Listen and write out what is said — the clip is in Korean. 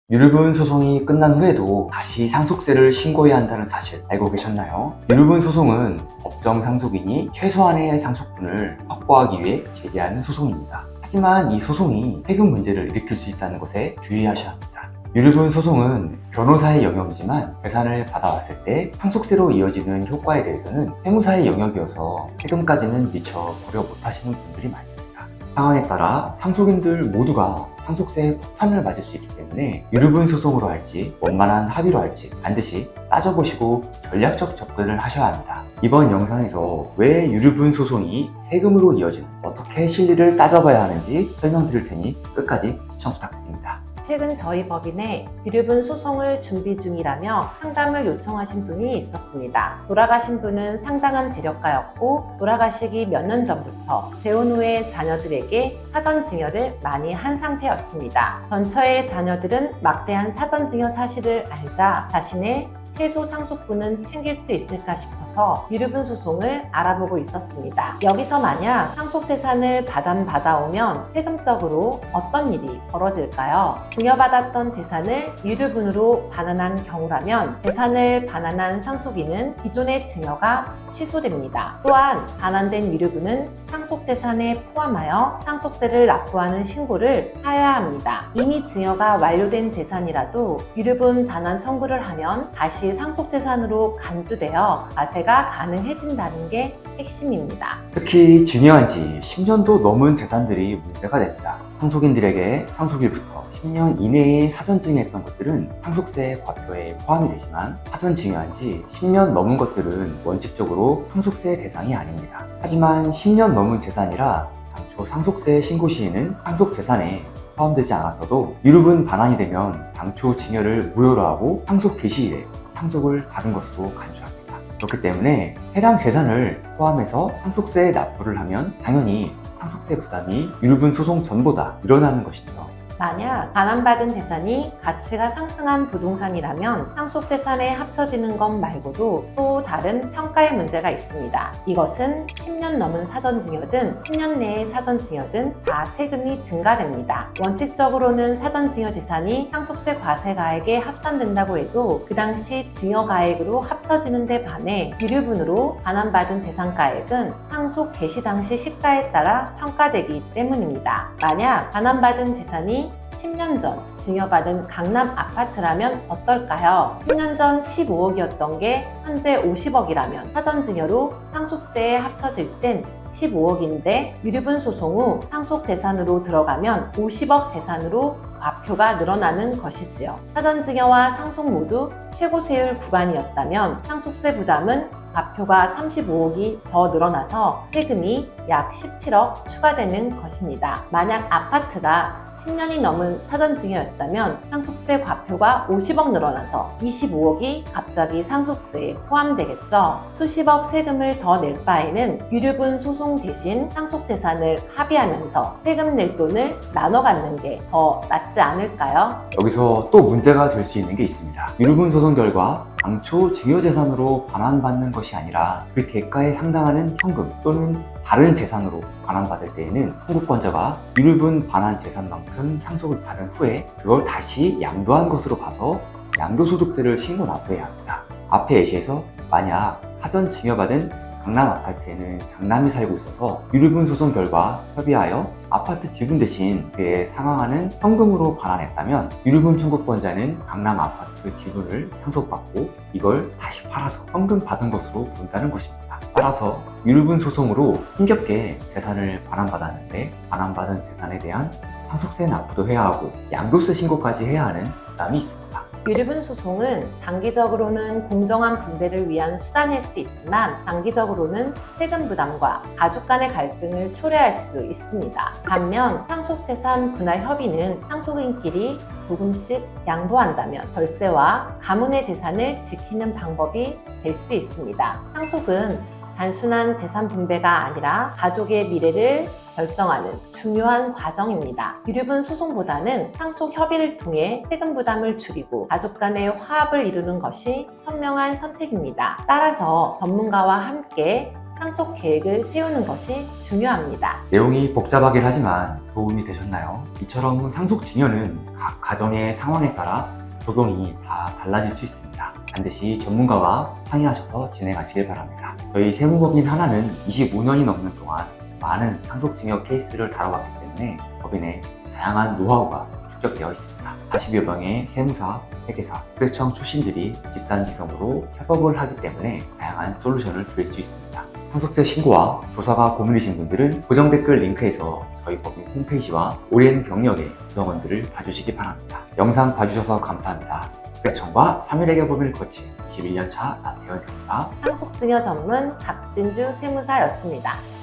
유류분 소송이 끝난 후에도 다시 상속세를 신고해야 한다는 사실 알고 계셨나요? 유류분 소송은 법정 상속인이 최소한의 상속분을 확보하기 위해 제기하는 소송입니다. 하지만 이 소송이 세금 문제를 일으킬 수 있다는 것에 주의하셔야 합니다. 유류분 소송은 변호사의 영역이지만 재산을 받아왔을 때 상속세로 이어지는 효과에 대해서는 세무사의 영역이어서 세금까지는 미처 고려 못하시는 분들이 많습니다. 상황에 따라 상속인들 모두가 상속세의 폭탄을 맞을 수 있기 때문에 유류분 소송으로 할지 원만한 합의로 할지 반드시 따져보시고 전략적 접근을 하셔야 합니다. 이번 영상에서 왜 유류분 소송이 세금으로 이어지는지, 어떻게 실리를 따져봐야 하는지 설명드릴 테니 끝까지 시청 부탁드립니다. 최근 저희 법인에 유류분 소송을 준비 중이라며 상담을 요청하신 분이 있었습니다. 돌아가신 분은 상당한 재력가였고 돌아가시기 몇 년 전부터 재혼 후에 자녀들에게 사전증여를 많이 한 상태였습니다. 전처의 자녀들은 막대한 사전증여 사실을 알자 자신의 최소 상속분은 챙길 수 있을까 싶어서 유류분 소송을 알아보고 있었습니다. 여기서 만약 상속재산을 받아오면 세금적으로 어떤 일이 벌어질까요? 증여받았던 재산을 유류분으로 반환한 경우라면 재산을 반환한 상속인은 기존의 증여가 취소됩니다. 또한 반환된 유류분은 상속재산에 포함하여 상속세를 납부하는 신고를 하여야 합니다. 이미 증여가 완료된 재산이라도 유류분 반환 청구를 하면 다시 상속재산으로 간주되어 과세가 가능해진다는 게 핵심입니다. 특히 중요한 지 10년도 넘은 재산들이 문제가 됩니다. 상속인들에게 상속일부터 10년 이내에 사전증여했던 것들은 상속세 과표에 포함이 되지만 사전증여한 지 10년 넘은 것들은 원칙적으로 상속세 대상이 아닙니다. 하지만 10년 넘은 재산이라 당초 상속세 신고 시에는 상속재산에 포함되지 않았어도 유류분 반환이 되면 당초 증여를 무효로 하고 상속 개시일에 상속을 받은 것으로 간주합니다. 그렇기 때문에 해당 재산을 포함해서 상속세 납부를 하면 당연히 상속세 부담이 유류분 소송 전보다 늘어나는 것이죠. 만약 반환받은 재산이 가치가 상승한 부동산이라면 상속재산에 합쳐지는 것 말고도 또 다른 평가의 문제가 있습니다. 이것은 10년 넘은 사전증여든 10년 내의 사전증여든 다 세금이 증가됩니다. 원칙적으로는 사전증여 재산이 상속세 과세가액에 합산된다고 해도 그 당시 증여가액으로 합쳐지는 데 반해 유류분으로 반환받은 재산가액은 상속 개시 당시 시가에 따라 평가되기 때문입니다. 만약 반환받은 재산이 10년 전 증여받은 강남 아파트라면 어떨까요? 10년 전 15억이었던 게 현재 50억이라면 사전증여로 상속세에 합쳐질 땐 15억인데 유류분 소송 후 상속재산으로 들어가면 50억 재산으로 과표가 늘어나는 것이지요. 사전증여와 상속 모두 최고세율 구간이었다면 상속세 부담은 과표가 35억이 더 늘어나서 세금이 약 17억 추가되는 것입니다. 만약 아파트가 10년이 넘은 사전증여였다면 상속세 과표가 50억 늘어나서 25억이 갑자기 상속세에 포함되겠죠. 수십억 세금을 더 낼 바에는 유류분 소송 대신 상속재산을 합의하면서 세금 낼 돈을 나눠 갖는 게 더 낫지 않을까요? 여기서 또 문제가 될 수 있는 게 있습니다. 유류분 소송 결과 당초 증여재산으로 반환받는 것이 아니라 그 대가에 상당하는 현금 또는 다른 재산으로 반환받을 때에는 청구권자가 유류분 반환 재산만큼 상속을 받은 후에 그걸 다시 양도한 것으로 봐서 양도소득세를 신고 납부해야 합니다. 앞에 예시에서 만약 사전 증여받은 강남 아파트에는 장남이 살고 있어서 유류분 소송 결과 협의하여 아파트 지분 대신 그에 상환하는 현금으로 반환했다면 유류분 청구권자는 강남 아파트 지분을 상속받고 이걸 다시 팔아서 현금 받은 것으로 본다는 것입니다. 따라서 유류분 소송으로 힘겹게 재산을 반환받았는데 반환받은 재산에 대한 상속세 납부도 해야 하고 양도세 신고까지 해야 하는 부담이 있습니다. 유류분 소송은 단기적으로는 공정한 분배를 위한 수단일 수 있지만 장기적으로는 세금 부담과 가족 간의 갈등을 초래할 수 있습니다. 반면 상속재산 분할 협의는 상속인끼리 조금씩 양보한다면 절세와 가문의 재산을 지키는 방법이 될 수 있습니다. 상속은 단순한 재산 분배가 아니라 가족의 미래를 결정하는 중요한 과정입니다. 유류분 소송보다는 상속 협의를 통해 세금 부담을 줄이고 가족 간의 화합을 이루는 것이 현명한 선택입니다. 따라서 전문가와 함께 상속 계획을 세우는 것이 중요합니다. 내용이 복잡하긴 하지만 도움이 되셨나요? 이처럼 상속증여는 각 가정의 상황에 따라 적용이 다 달라질 수 있습니다. 반드시 전문가와 상의하셔서 진행하시길 바랍니다. 저희 세무법인 하나는 25년이 넘는 동안 많은 상속증여 케이스를 다뤄왔기 때문에 법인의 다양한 노하우가 축적되어 있습니다. 40여 명의 세무사, 회계사, 국세청 출신들이 집단지성으로 협업을 하기 때문에 다양한 솔루션을 드릴 수 있습니다. 상속세 신고와 조사가 고민이신 분들은 고정 댓글 링크에서 저희 법인 홈페이지와 오랜 경력의 구성원들을 봐주시기 바랍니다. 영상 봐주셔서 감사합니다. 국세청과 3일회계 법인을 거친 21년차 나태현 세무사 상속증여 전문 박진주 세무사였습니다.